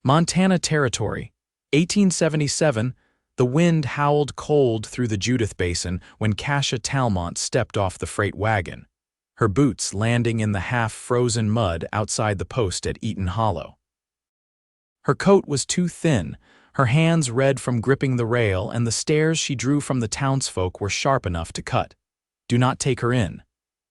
Montana Territory, 1877. The wind howled cold through the Judith Basin when Cassia Talmont stepped off the freight wagon, her boots landing in the half-frozen mud outside the post at Eaton Hollow. Her coat was too thin, her hands red from gripping the rail, and the stares she drew from the townsfolk were sharp enough to cut. "Do not take her in.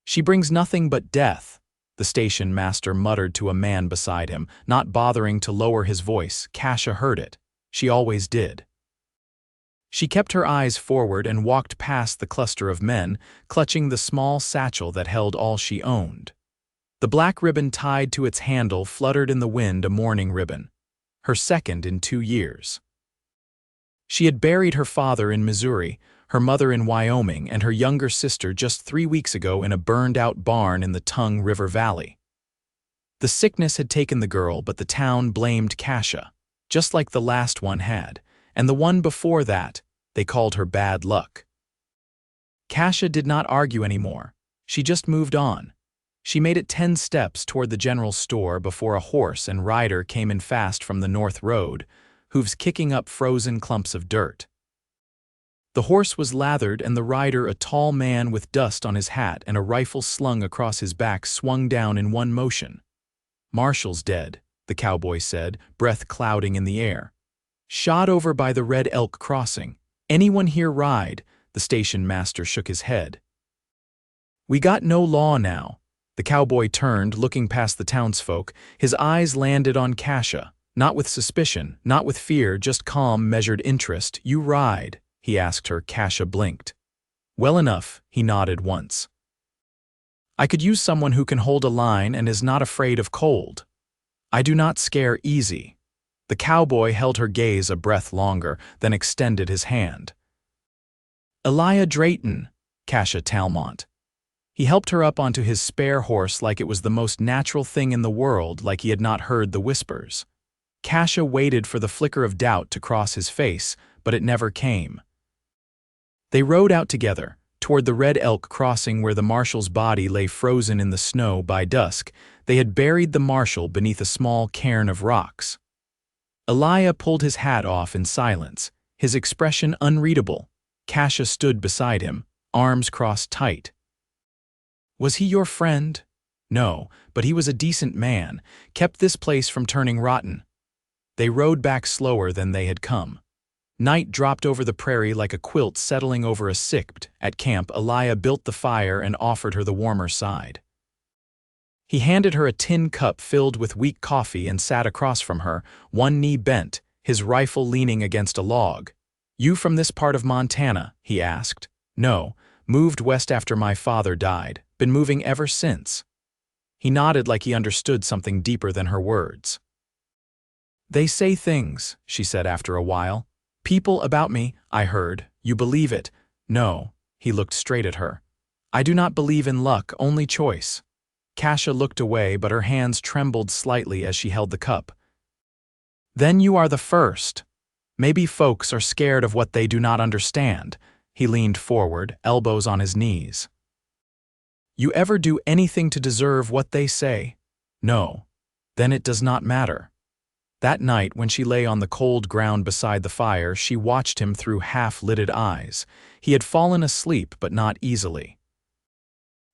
She brings nothing but death," the station master muttered to a man beside him, not bothering to lower his voice. Cassia heard it. She always did. She kept her eyes forward and walked past the cluster of men, clutching the small satchel that held all she owned. The black ribbon tied to its handle fluttered in the wind, a mourning ribbon. Her second in 2 years. She had buried her father in Missouri, her mother in Wyoming, and her younger sister just 3 weeks ago in a burned-out barn in the Tongue River Valley. The sickness had taken the girl, but the town blamed Cassia, just like the last one had, and the one before that. They called her bad luck. Cassia did not argue anymore. She just moved on. She made it 10 steps toward the general store before a horse and rider came in fast from the north road, hooves kicking up frozen clumps of dirt. The horse was lathered, and the rider, a tall man with dust on his hat and a rifle slung across his back, swung down in one motion. "Marshall's dead," the cowboy said, breath clouding in the air. "Shot over by the Red Elk crossing. Anyone here ride?" The station master shook his head. "We got no law now." The cowboy turned, looking past the townsfolk. His eyes landed on Cassia, not with suspicion, not with fear, just calm, measured interest. "You ride?" he asked her. Cassia blinked. "Well enough," he nodded once. "I could use someone who can hold a line and is not afraid of cold. I do not scare easy." The cowboy held her gaze a breath longer, then extended his hand. "Eliah Drayton," Cassia Talmont. He helped her up onto his spare horse like it was the most natural thing in the world, like he had not heard the whispers. Cassia waited for the flicker of doubt to cross his face, but it never came. They rode out together, toward the Red Elk crossing where the marshal's body lay frozen in the snow. By dusk, they had buried the marshal beneath a small cairn of rocks. Eliah pulled his hat off in silence, his expression unreadable. Cassia stood beside him, arms crossed tight. "Was he your friend?" "No, but he was a decent man, kept this place from turning rotten." They rode back slower than they had come. Night dropped over the prairie like a quilt settling over a sick. At camp, Eliah built the fire and offered her the warmer side. He handed her a tin cup filled with weak coffee and sat across from her, one knee bent, his rifle leaning against a log. "You from this part of Montana?" he asked. "No, moved west after my father died. Been moving ever since." He nodded like he understood something deeper than her words. "They say things," she said after a while. "People about me, I heard. You believe it?" "No." He looked straight at her. "I do not believe in luck, only choice." Cassia looked away, but her hands trembled slightly as she held the cup. "Then you are the first. Maybe folks are scared of what they do not understand." He leaned forward, elbows on his knees. "You ever do anything to deserve what they say?" "No." "Then it does not matter." That night, when she lay on the cold ground beside the fire, she watched him through half-lidded eyes. He had fallen asleep, but not easily.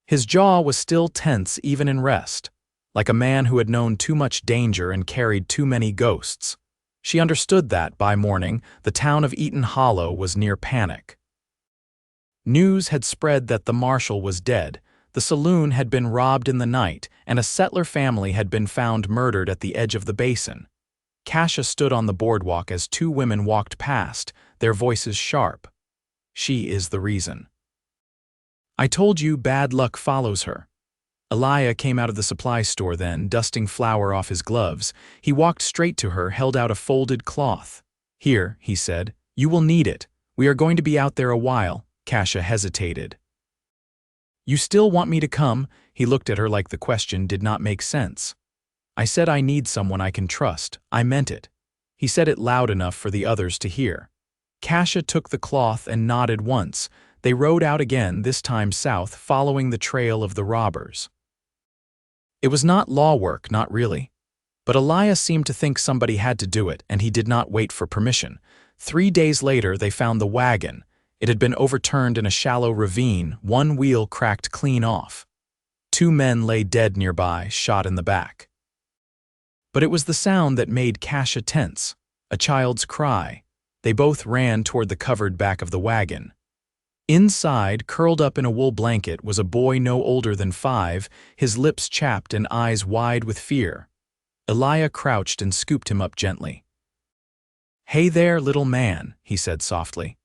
His jaw was still tense even in rest, like a man who had known too much danger and carried too many ghosts. She understood that, by morning, the town of Eaton Hollow was near panic. News had spread that the marshal was dead, the saloon had been robbed in the night, and a settler family had been found murdered at the edge of the basin. Cassia stood on the boardwalk as 2 women walked past, their voices sharp. "She is the reason. I told you bad luck follows her." Eliah came out of the supply store then, dusting flour off his gloves. He walked straight to her, held out a folded cloth. "Here," he said. "You will need it. We are going to be out there a while." Cassia hesitated. "You still want me to come?" He looked at her like the question did not make sense. "I said I need someone I can trust. I meant it." He said it loud enough for the others to hear. Cassia took the cloth and nodded once. They rode out again, this time south, following the trail of the robbers. It was not law work, not really. But Eliah seemed to think somebody had to do it, and he did not wait for permission. 3 days later, they found the wagon. It had been overturned in a shallow ravine, one wheel cracked clean off. 2 men lay dead nearby, shot in the back. But it was the sound that made Cassia tense, a child's cry. They both ran toward the covered back of the wagon. Inside, curled up in a wool blanket, was a boy no older than 5, his lips chapped and eyes wide with fear. Eliah crouched and scooped him up gently. "Hey there, little man," he said softly.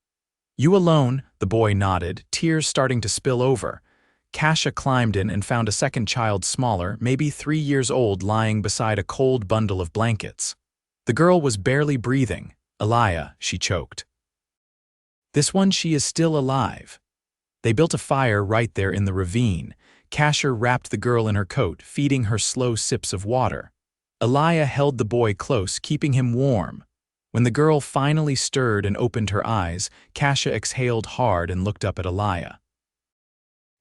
"You alone?" The boy nodded, tears starting to spill over. Cassia climbed in and found a second child smaller, maybe 3 years old, lying beside a cold bundle of blankets. The girl was barely breathing. "Eliah," she choked. "This one, she is still alive." They built a fire right there in the ravine. Cassia wrapped the girl in her coat, feeding her slow sips of water. Eliah held the boy close, keeping him warm. When the girl finally stirred and opened her eyes, Cassia exhaled hard and looked up at Eliah.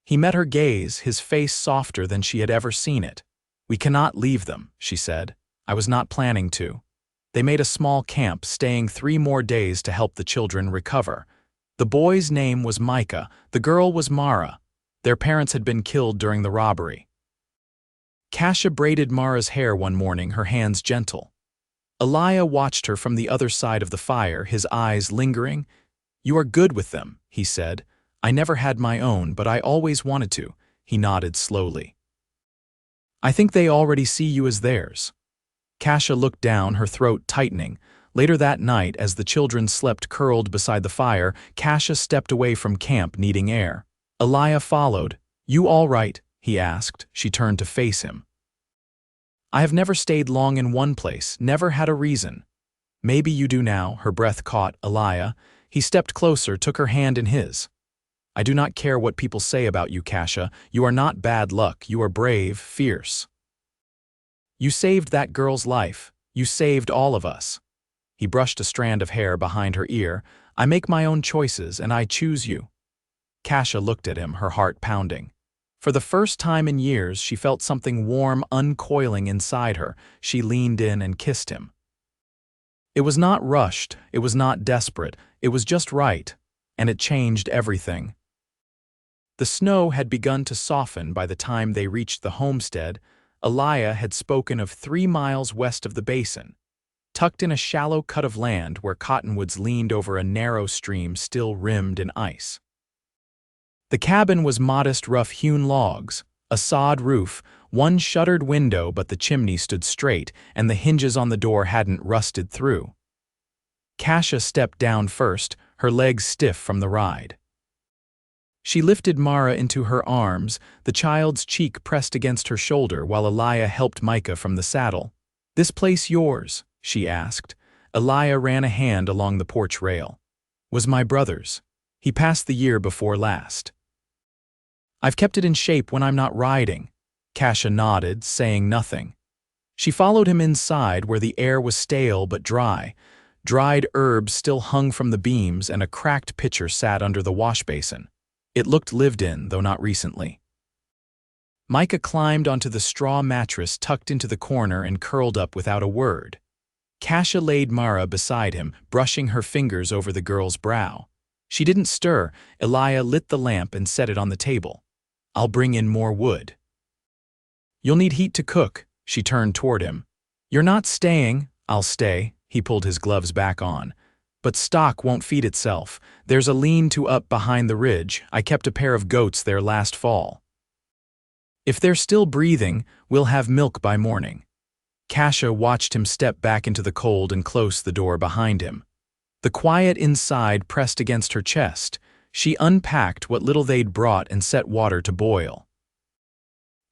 He met her gaze, his face softer than she had ever seen it. "We cannot leave them," she said. "I was not planning to." They made a small camp, staying 3 more days to help the children recover. The boy's name was Micah, the girl was Mara. Their parents had been killed during the robbery. Cassia braided Mara's hair one morning, her hands gentle. Eliah watched her from the other side of the fire, his eyes lingering. "You are good with them," he said. "I never had my own, but I always wanted to." He nodded slowly. "I think they already see you as theirs." Cassia looked down, her throat tightening. Later that night, as the children slept curled beside the fire, Cassia stepped away from camp, needing air. Eliah followed. "You all right?" he asked. She turned to face him. "I have never stayed long in one place, never had a reason." "Maybe you do now," her breath caught Eliah. He stepped closer, took her hand in his. "I do not care what people say about you, Cassia. You are not bad luck. You are brave, fierce. You saved that girl's life. You saved all of us." He brushed a strand of hair behind her ear. "I make my own choices, and I choose you." Cassia looked at him, her heart pounding. For the first time in years, she felt something warm uncoiling inside her. She leaned in and kissed him. It was not rushed, it was not desperate, it was just right, and it changed everything. The snow had begun to soften by the time they reached the homestead. Eliah had spoken of 3 miles west of the basin, tucked in a shallow cut of land where cottonwoods leaned over a narrow stream still rimmed in ice. The cabin was modest, rough-hewn logs, a sod roof, one shuttered window, but the chimney stood straight, and the hinges on the door hadn't rusted through. Cassia stepped down first, her legs stiff from the ride. She lifted Mara into her arms, the child's cheek pressed against her shoulder while Eliah helped Micah from the saddle. "This place yours?" she asked. Eliah ran a hand along the porch rail. "Was my brother's. He passed the year before last. I've kept it in shape when I'm not riding." Cassia nodded, saying nothing. She followed him inside where the air was stale but dry. Dried herbs still hung from the beams, and a cracked pitcher sat under the wash basin. It looked lived in, though not recently. Micah climbed onto the straw mattress tucked into the corner and curled up without a word. Cassia laid Mara beside him, brushing her fingers over the girl's brow. She didn't stir. Eliah lit the lamp and set it on the table. "I'll bring in more wood." "You'll need heat to cook." She turned toward him. "You're not staying." "I'll stay." He pulled his gloves back on. "But stock won't feed itself. There's a lean-to up behind the ridge. I kept a pair of goats there last fall. If they're still breathing, we'll have milk by morning." Cassia watched him step back into the cold and close the door behind him. The quiet inside pressed against her chest. She unpacked what little they'd brought and set water to boil.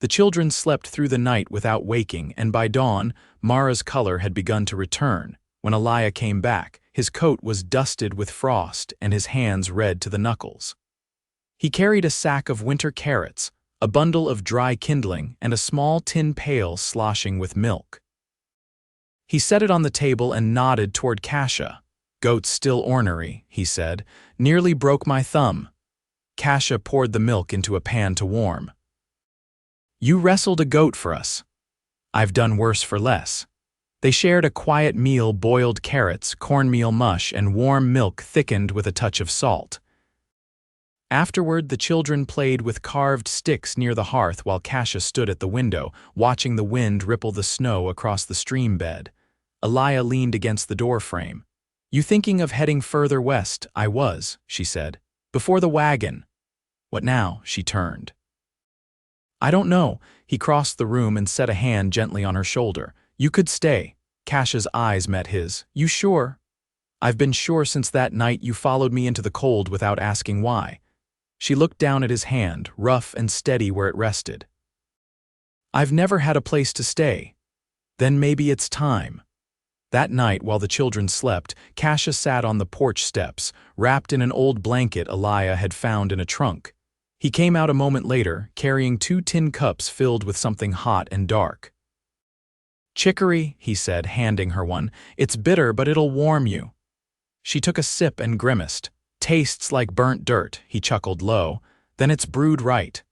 The children slept through the night without waking, and by dawn, Mara's color had begun to return. When Eliah came back, his coat was dusted with frost and his hands red to the knuckles. He carried a sack of winter carrots, a bundle of dry kindling, and a small tin pail sloshing with milk. He set it on the table and nodded toward Cassia. "Goats still ornery," he said. "Nearly broke my thumb." Cassia poured the milk into a pan to warm. "You wrestled a goat for us." "I've done worse for less." They shared a quiet meal: boiled carrots, cornmeal mush, and warm milk thickened with a touch of salt. Afterward, the children played with carved sticks near the hearth while Cassia stood at the window, watching the wind ripple the snow across the stream bed. Eliah leaned against the doorframe. "You thinking of heading further west?" "I was," she said. "Before the wagon." "What now?" She turned. "I don't know." He crossed the room and set a hand gently on her shoulder. "You could stay." Cassia's eyes met his. "You sure?" "I've been sure since that night you followed me into the cold without asking why." She looked down at his hand, rough and steady where it rested. "I've never had a place to stay." "Then maybe it's time." That night, while the children slept, Cassia sat on the porch steps, wrapped in an old blanket Eliah had found in a trunk. He came out a moment later, carrying 2 tin cups filled with something hot and dark. "Chicory," he said, handing her one. "It's bitter, but it'll warm you." She took a sip and grimaced. "Tastes like burnt dirt," he chuckled low. "Then it's brewed right."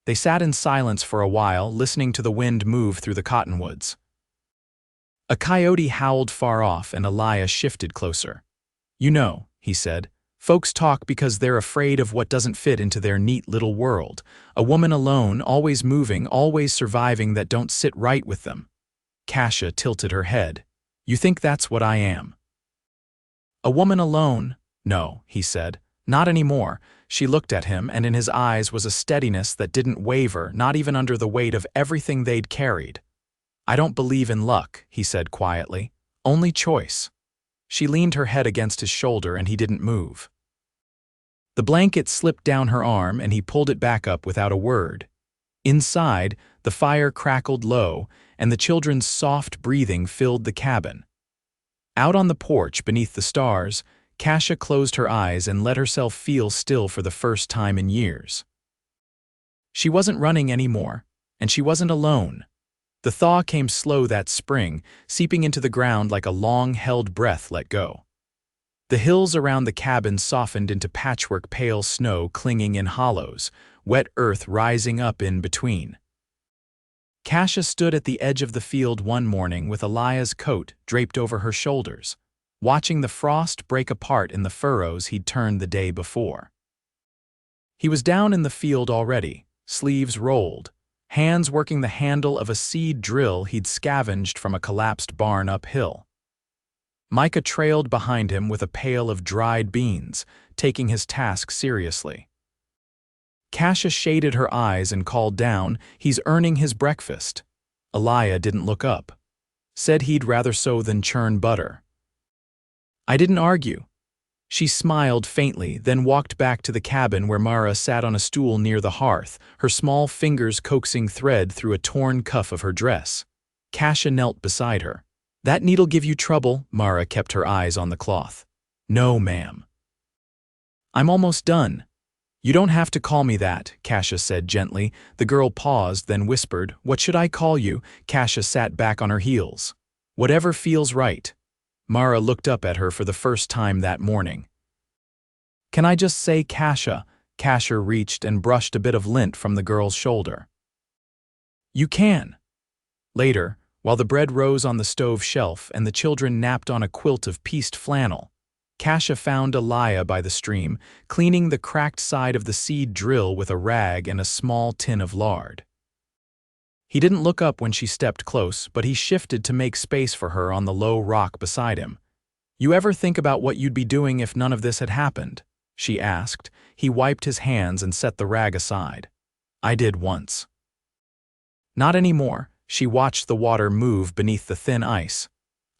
They sat in silence for a while, listening to the wind move through the cottonwoods. A coyote howled far off, and Eliah shifted closer. "You know," he said, "folks talk because they're afraid of what doesn't fit into their neat little world. A woman alone, always moving, always surviving, that don't sit right with them." Cassia tilted her head. "You think that's what I am?" "A woman alone?" "No," he said, "not anymore." She looked at him, and in his eyes was a steadiness that didn't waver, not even under the weight of everything they'd carried. "I don't believe in luck," he said quietly. "Only choice." She leaned her head against his shoulder, and he didn't move. The blanket slipped down her arm, and he pulled it back up without a word. Inside, the fire crackled low, and the children's soft breathing filled the cabin. Out on the porch, beneath the stars, Cassia closed her eyes and let herself feel still for the first time in years. She wasn't running anymore, and she wasn't alone. The thaw came slow that spring, seeping into the ground like a long-held breath let go. The hills around the cabin softened into patchwork pale snow clinging in hollows, wet earth rising up in between. Cassia stood at the edge of the field one morning with Eliah's coat draped over her shoulders, watching the frost break apart in the furrows he'd turned the day before. He was down in the field already, sleeves rolled, hands working the handle of a seed drill he'd scavenged from a collapsed barn uphill. Micah trailed behind him with a pail of dried beans, taking his task seriously. Cassia shaded her eyes and called down, "He's earning his breakfast." Eliah didn't look up. Said he'd rather so than churn butter. I didn't argue. She smiled faintly, then walked back to the cabin where Mara sat on a stool near the hearth, her small fingers coaxing thread through a torn cuff of her dress. Cassia knelt beside her. "That needle give you trouble?" Mara kept her eyes on the cloth. "No, ma'am." "I'm almost done." "You don't have to call me that," Cassia said gently. The girl paused, then whispered, "What should I call you?" Cassia sat back on her heels. "Whatever feels right." Mara looked up at her for the first time that morning. "Can I just say Cassia?" Cassia reached and brushed a bit of lint from the girl's shoulder. "You can." Later, while the bread rose on the stove shelf and the children napped on a quilt of pieced flannel, Cassia found Eliah by the stream, cleaning the cracked side of the seed drill with a rag and a small tin of lard. He didn't look up when she stepped close, but he shifted to make space for her on the low rock beside him. "You ever think about what you'd be doing if none of this had happened?" she asked. He wiped his hands and set the rag aside. "I did once." "Not anymore." She watched the water move beneath the thin ice.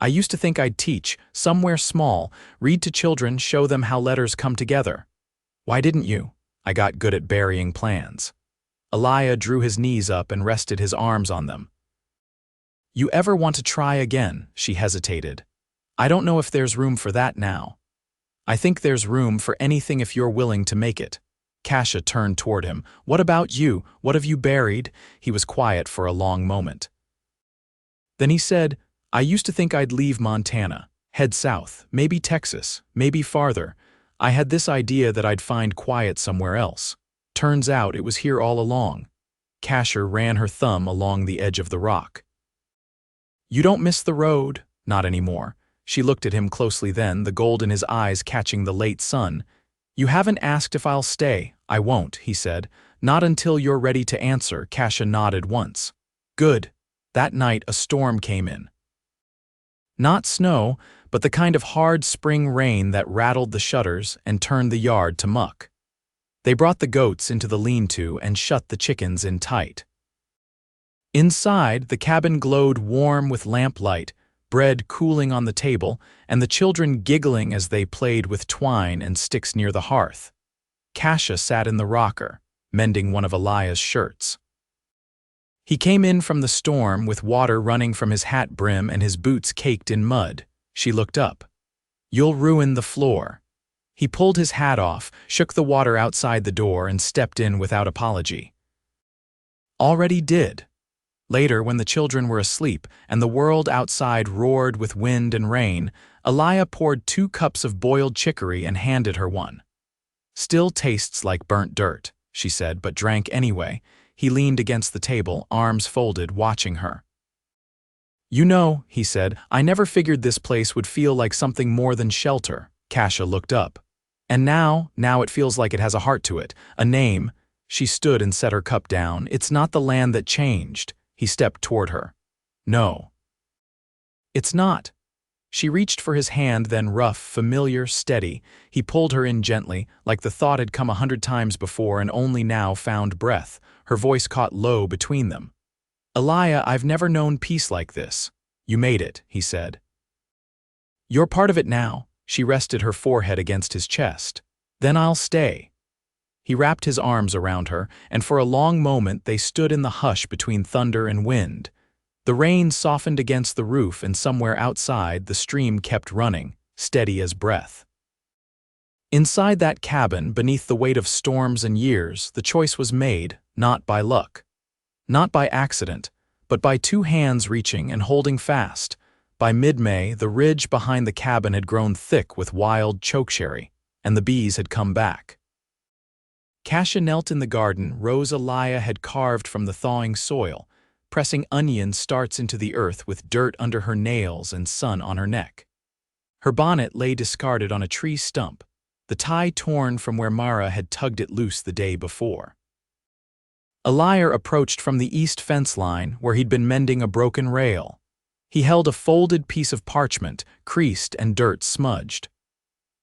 "I used to think I'd teach, somewhere small, read to children, show them how letters come together." "Why didn't you?" "I got good at burying plans." Eliah drew his knees up and rested his arms on them. "You ever want to try again?" She hesitated. "I don't know if there's room for that now." "I think there's room for anything if you're willing to make it." Cassia turned toward him. "What about you? What have you buried?" He was quiet for a long moment. Then he said, "I used to think I'd leave Montana, head south, maybe Texas, maybe farther. I had this idea that I'd find quiet somewhere else. Turns out it was here all along." Cassia ran her thumb along the edge of the rock. You don't miss the road. Not anymore. She looked at him closely then, the gold in his eyes catching the late sun. You haven't asked if I'll stay. I won't, he said. Not until you're ready to answer. Cassia nodded once. Good. That night a storm came in. Not snow, but the kind of hard spring rain that rattled the shutters and turned the yard to muck. They brought the goats into the lean-to and shut the chickens in tight. Inside, the cabin glowed warm with lamplight, bread cooling on the table, and the children giggling as they played with twine and sticks near the hearth. Cassia sat in the rocker, mending one of Eliah's shirts. He came in from the storm with water running from his hat brim and his boots caked in mud. She looked up. You'll ruin the floor. He pulled his hat off, shook the water outside the door, and stepped in without apology. Already did. Later, when the children were asleep and the world outside roared with wind and rain, Eliah poured 2 cups of boiled chicory and handed her one. Still tastes like burnt dirt, she said, but drank anyway. He leaned against the table, arms folded, watching her. You know, he said, I never figured this place would feel like something more than shelter. Cassia looked up. And now it feels like it has a heart to it, a name. She stood and set her cup down. It's not the land that changed. He stepped toward her. No. It's not. She reached for his hand, then rough, familiar, steady. He pulled her in gently, like the thought had come 100 times before and only now found breath. Her voice caught low between them. Eliah, I've never known peace like this. You made it, he said. You're part of it now. She rested her forehead against his chest. Then I'll stay. He wrapped his arms around her, and for a long moment they stood in the hush between thunder and wind. The rain softened against the roof, and somewhere outside the stream kept running, steady as breath. Inside that cabin, beneath the weight of storms and years, the choice was made, not by luck. Not by accident, but by 2 hands reaching and holding fast. By mid-May, the ridge behind the cabin had grown thick with wild chokecherry, and the bees had come back. Cassia knelt in the garden, rows Eliah had carved from the thawing soil, pressing onion starts into the earth with dirt under her nails and sun on her neck. Her bonnet lay discarded on a tree stump, the tie torn from where Mara had tugged it loose the day before. Eliah approached from the east fence line where he'd been mending a broken rail. He held a folded piece of parchment, creased and dirt smudged.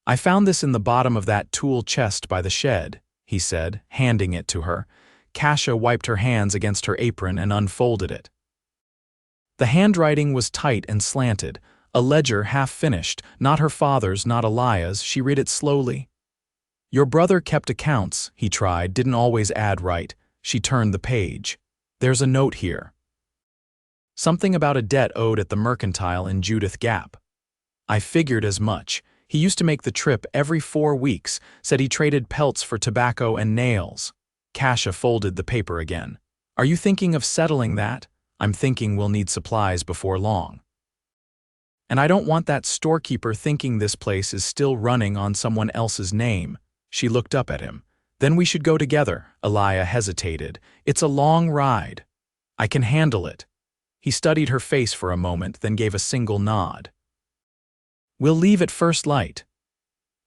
I found this in the bottom of that tool chest by the shed, he said, handing it to her. Cassia wiped her hands against her apron and unfolded it. The handwriting was tight and slanted, a ledger half-finished, not her father's, not Eliah's. She read it slowly. Your brother kept accounts, he tried, didn't always add right. She turned the page. There's a note here. Something about a debt owed at the mercantile in Judith Gap. I figured as much. He used to make the trip every 4 weeks, said he traded pelts for tobacco and nails. Cassia folded the paper again. Are you thinking of settling that? I'm thinking we'll need supplies before long. And I don't want that storekeeper thinking this place is still running on someone else's name. She looked up at him. Then we should go together. Eliah hesitated. It's a long ride. I can handle it. He studied her face for a moment, then gave a single nod. We'll leave at first light.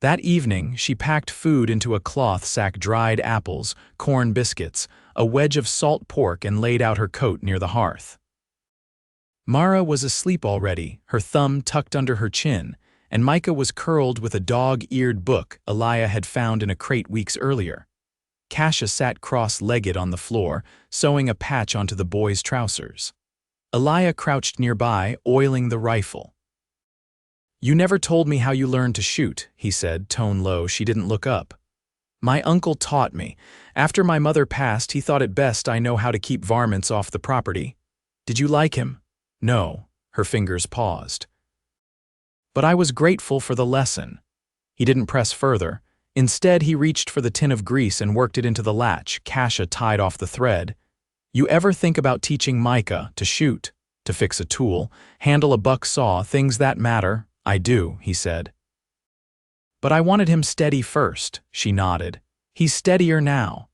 That evening, she packed food into a cloth sack, dried apples, corn biscuits, a wedge of salt pork, and laid out her coat near the hearth. Mara was asleep already, her thumb tucked under her chin, and Micah was curled with a dog-eared book Eliah had found in a crate weeks earlier. Cassia sat cross-legged on the floor, sewing a patch onto the boy's trousers. Eliah crouched nearby, oiling the rifle. You never told me how you learned to shoot, he said, tone low. She didn't look up. My uncle taught me. After my mother passed, he thought it best I know how to keep varmints off the property. Did you like him? No. Her fingers paused. But I was grateful for the lesson. He didn't press further. Instead, he reached for the tin of grease and worked it into the latch. Cassia tied off the thread. You ever think about teaching Micah to shoot, to fix a tool, handle a buck saw, things that matter? I do, he said. But I wanted him steady first, she nodded. He's steadier now.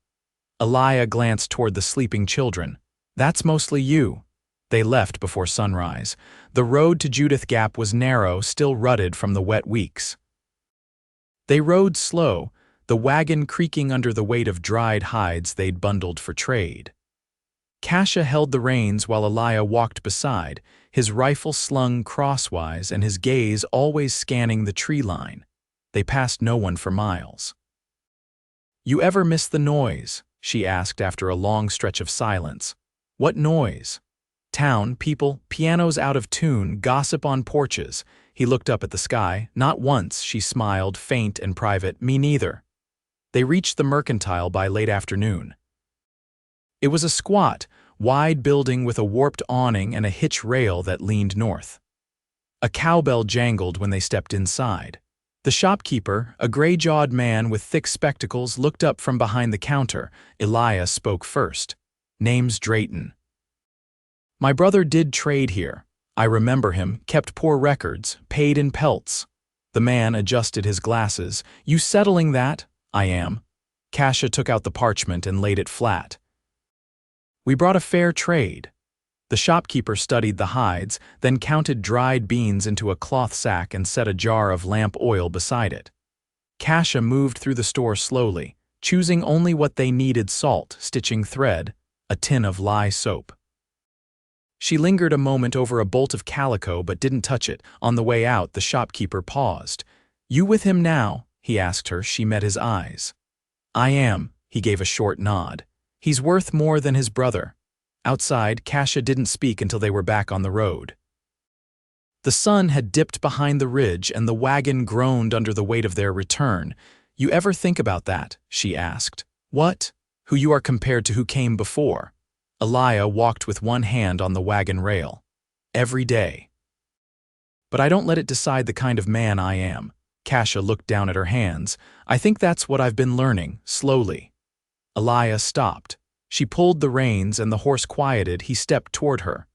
Eliah glanced toward the sleeping children. That's mostly you. They left before sunrise. The road to Judith Gap was narrow, still rutted from the wet weeks. They rode slow, the wagon creaking under the weight of dried hides they'd bundled for trade. Cassia held the reins while Eliah walked beside, his rifle slung crosswise and his gaze always scanning the tree line. They passed no one for miles. "You ever miss the noise?" she asked after a long stretch of silence. "What noise?" "Town, people, pianos out of tune, gossip on porches." He looked up at the sky. "Not once," she smiled, faint and private. "Me neither." They reached the Mercantile by late afternoon. It was a squat, wide building with a warped awning and a hitch rail that leaned north. A cowbell jangled when they stepped inside. The shopkeeper, a gray-jawed man with thick spectacles, looked up from behind the counter. Eliah spoke first. "Name's Drayton. My brother did trade here. I remember him, kept poor records, paid in pelts." The man adjusted his glasses. "You settling that?" "I am." Cassia took out the parchment and laid it flat. "We brought a fair trade." The shopkeeper studied the hides, then counted dried beans into a cloth sack and set a jar of lamp oil beside it. Cassia moved through the store slowly, choosing only what they needed: salt, stitching thread, a tin of lye soap. She lingered a moment over a bolt of calico but didn't touch it. On the way out, the shopkeeper paused. "You with him now?" he asked her. She met his eyes. "I am," he gave a short nod. "He's worth more than his brother." Outside, Cassia didn't speak until they were back on the road. The sun had dipped behind the ridge and the wagon groaned under the weight of their return. "You ever think about that?" she asked. "What? Who you are compared to who came before?" Eliah walked with one hand on the wagon rail. "Every day. But I don't let it decide the kind of man I am." Cassia looked down at her hands. "I think that's what I've been learning, slowly." Eliah stopped. She pulled the reins and the horse quieted. He stepped toward her.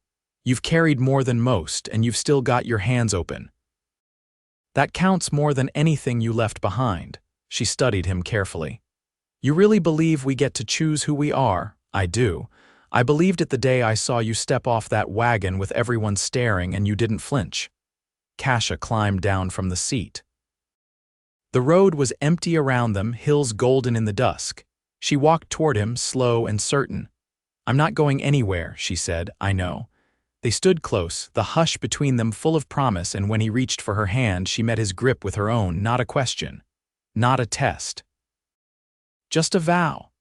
"You've carried more than most, and you've still got your hands open. That counts more than anything you left behind." She studied him carefully. "You really believe we get to choose who we are?" "I do. I believed it the day I saw you step off that wagon with everyone staring and you didn't flinch." Cassia climbed down from the seat. The road was empty around them, hills golden in the dusk. She walked toward him, slow and certain. "I'm not going anywhere," she said. "I know." They stood close, the hush between them full of promise, and when he reached for her hand, she met his grip with her own. Not a question. Not a test. Just a vow.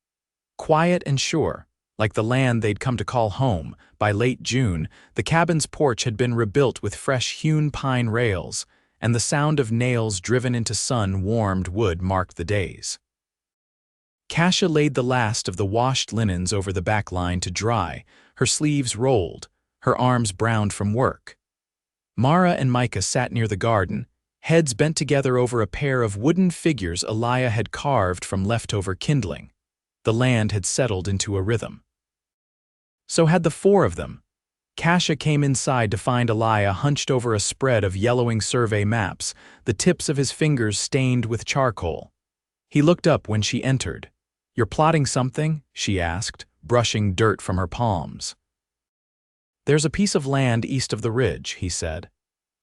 Quiet and sure, like the land they'd come to call home. By late June, the cabin's porch had been rebuilt with fresh-hewn pine rails, and the sound of nails driven into sun-warmed wood marked the days. Cassia laid the last of the washed linens over the back line to dry, her sleeves rolled, her arms browned from work. Mara and Micah sat near the garden, heads bent together over a pair of wooden figures Eliah had carved from leftover kindling. The land had settled into a rhythm. So had the four of them. Cassia came inside to find Eliah hunched over a spread of yellowing survey maps, the tips of his fingers stained with charcoal. He looked up when she entered. "You're plotting something?" she asked, brushing dirt from her palms. "There's a piece of land east of the ridge," he said.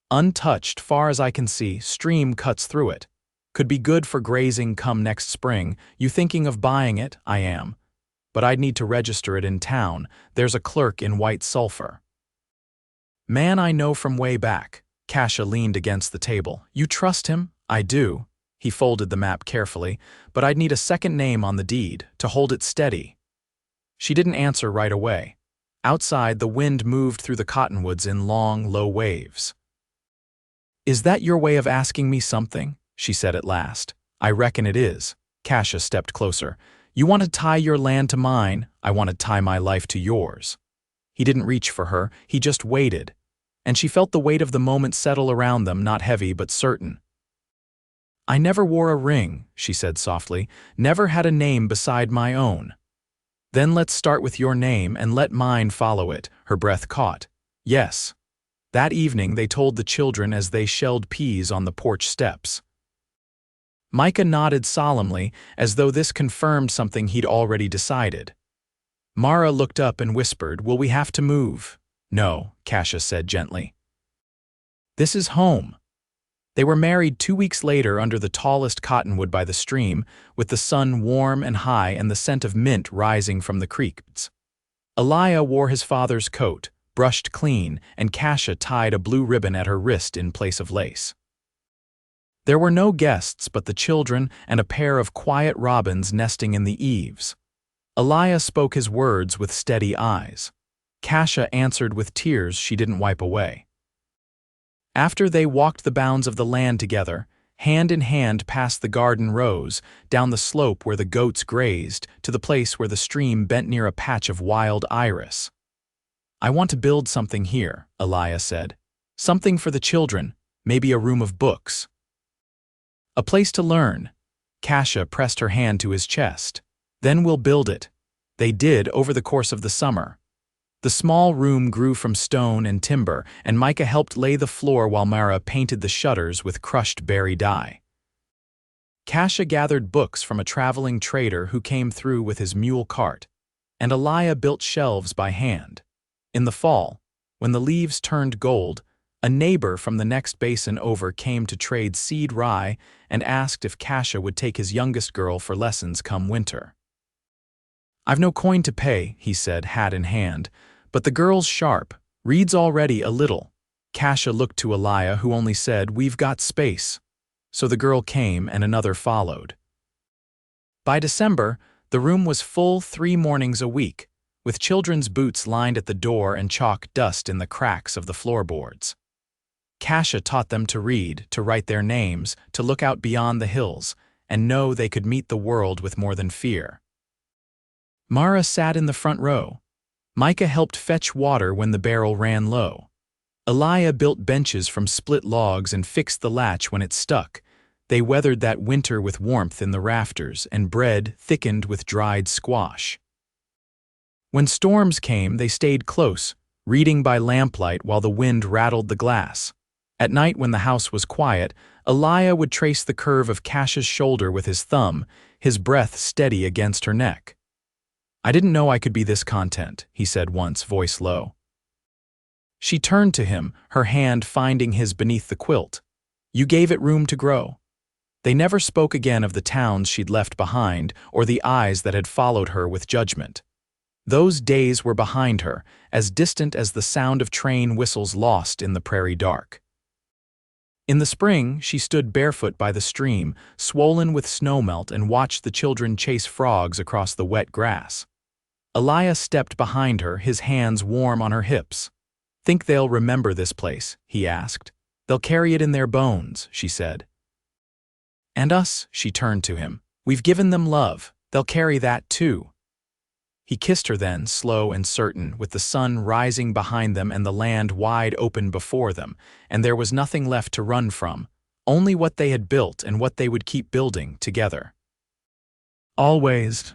"Untouched, far as I can see, stream cuts through it. Could be good for grazing come next spring. You thinking of buying it?" "I am. But I'd need to register it in town. There's a clerk in White Sulphur." "Man I know from way back." Cassia leaned against the table. "You trust him?" "I do." He folded the map carefully. "But I'd need a second name on the deed, to hold it steady." She didn't answer right away. Outside, the wind moved through the cottonwoods in long, low waves. "Is that your way of asking me something?" she said at last. "I reckon it is." Cassia stepped closer. "You want to tie your land to mine, I want to tie my life to yours." He didn't reach for her, he just waited. And she felt the weight of the moment settle around them, not heavy but certain. "I never wore a ring," she said softly, "never had a name beside my own." "Then let's start with your name and let mine follow it," her breath caught. "Yes." That evening they told the children as they shelled peas on the porch steps. Micah nodded solemnly, as though this confirmed something he'd already decided. Mara looked up and whispered, "Will we have to move?" No, Cassia said gently. This is home. They were married 2 weeks later under the tallest cottonwood by the stream, with the sun warm and high and the scent of mint rising from the creeks. Eliah wore his father's coat, brushed clean, and Cassia tied a blue ribbon at her wrist in place of lace. There were no guests but the children and a pair of quiet robins nesting in the eaves. Eliah spoke his words with steady eyes. Cassia answered with tears she didn't wipe away. After they walked the bounds of the land together, hand in hand past the garden rows, down the slope where the goats grazed, to the place where the stream bent near a patch of wild iris. I want to build something here, Eliah said. Something for the children, maybe a room of books. A place to learn. Cassia pressed her hand to his chest. Then we'll build it. They did over the course of the summer. The small room grew from stone and timber, and Micah helped lay the floor while Mara painted the shutters with crushed berry dye. Cassia gathered books from a traveling trader who came through with his mule cart, and Eliah built shelves by hand. In the fall, when the leaves turned gold, a neighbor from the next basin over came to trade seed rye and asked if Cassia would take his youngest girl for lessons come winter. I've no coin to pay, he said, hat in hand, but the girl's sharp, reads already a little. Cassia looked to Eliah, who only said, we've got space. So the girl came and another followed. By December, the room was full 3 mornings a week, with children's boots lined at the door and chalk dust in the cracks of the floorboards. Cassia taught them to read, to write their names, to look out beyond the hills, and know they could meet the world with more than fear. Mara sat in the front row. Micah helped fetch water when the barrel ran low. Eliah built benches from split logs and fixed the latch when it stuck. They weathered that winter with warmth in the rafters, and bread thickened with dried squash. When storms came, they stayed close, reading by lamplight while the wind rattled the glass. At night, when the house was quiet, Eliah would trace the curve of Cassia's shoulder with his thumb, his breath steady against her neck. I didn't know I could be this content, he said once, voice low. She turned to him, her hand finding his beneath the quilt. You gave it room to grow. They never spoke again of the towns she'd left behind or the eyes that had followed her with judgment. Those days were behind her, as distant as the sound of train whistles lost in the prairie dark. In the spring, she stood barefoot by the stream, swollen with snowmelt, and watched the children chase frogs across the wet grass. Eliah stepped behind her, his hands warm on her hips. Think they'll remember this place, he asked. They'll carry it in their bones, she said. And us, she turned to him. We've given them love. They'll carry that too. He kissed her then, slow and certain, with the sun rising behind them and the land wide open before them, and there was nothing left to run from, only what they had built and what they would keep building together. Always.